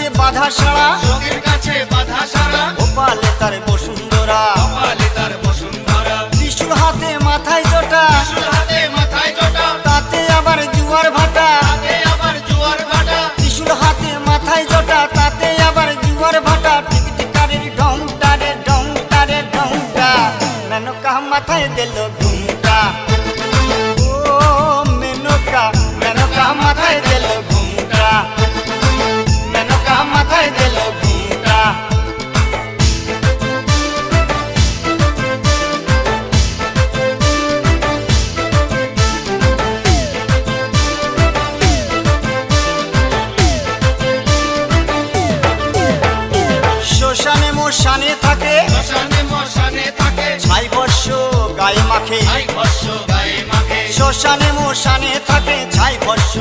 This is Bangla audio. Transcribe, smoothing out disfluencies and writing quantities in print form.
কাছে বাধা সারা, যোগের কাছে বাধা সারা, গোপালে তার বসুন্ধরা, গোপালে তার বসুন্ধরা। ত্রিশূল হাতে মাথায় জটা, ত্রিশূল হাতে মাথায় জটা, তাতে আবার জুয়ার ভাটা। হাতে আবার জোয়ার ভাটা। ত্রিশূল হাতে মাথায় জটা, তাতে আবার জুয়ার ভাটা। টিকটিকারের ঢংটা রে ঢংটা রে ঢংটা, মেনকা মাথায় দিল ঘুমটা। ও মেনকা, মেনকা মাথায় দিল ঘুমটা, মেনকা মাথায় দিল ঘুমটা। শ্মশানে মশানে থাকে, শ্মশানে মশানে থাকে, ছাই বর্ষ গায়ে মাখে। ছাই ভস্য গায়ে মাখে। শ্মশানে মশানে থাকে, ছাই বর্ষ